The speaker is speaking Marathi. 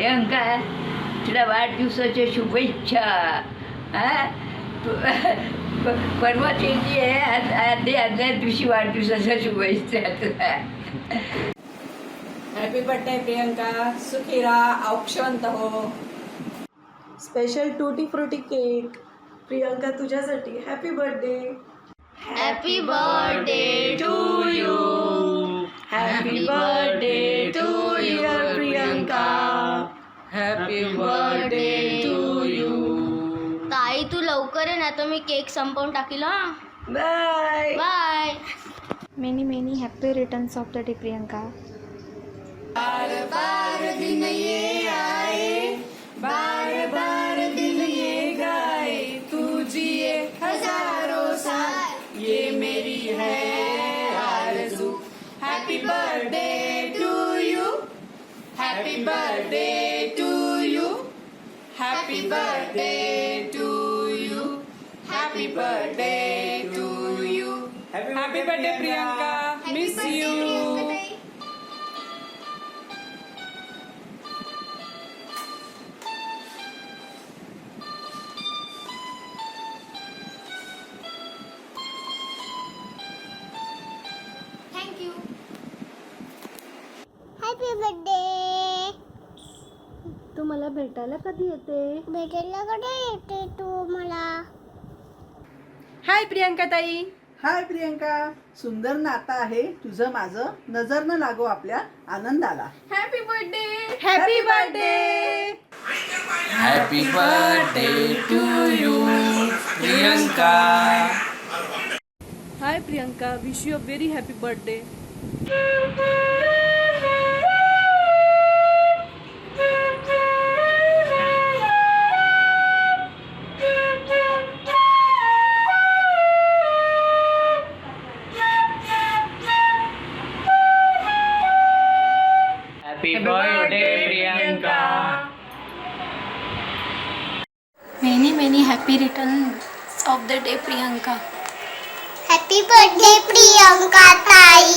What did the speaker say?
प्रियंका, तुला वाढदिवसाच्या शुभेच्छा. हा परवा येते आहे, आदल्या दिवशी वाढदिवसाच्या शुभेच्छा तुला. हॅपी बर्थडे प्रियंका, सुखी राहा, औक्षवंत हो. स्पेशल टूटी फ्रुटी केक प्रियंका तुझ्यासाठी. Happy birthday. Happy birthday to you. Happy birthday to you Priyanka. Happy birthday to you. ताई तू लवकर ये ना, तर मी केक संपवून टाकील. हा bye bye. Many happy returns of the day Priyanka. बार बार दिन ये आए, बार बार दिन ये गाए, तू जिए हजारों साल, ये मेरी है आरज़ू. Happy birthday to you, happy birthday to you, happy birthday to you, happy birthday to you. Happy birthday Priyanka, miss you. Thank you. Happy birthday. तू मला भेटायला कधी येते? भेटायला कडे येते तू मला? हाय प्रियंका ताई. हाय प्रियंका, सुंदर नातं आहे तुझं माझं, नजर न लागो आपल्या आनंदाला. Happy birthday. Happy birthday. Happy birthday to you Priyanka. Hi Priyanka, wish you a very happy birthday. Happy birthday Priyanka. Many happy returns of the day Priyanka. Happy birthday Priyanka ताई.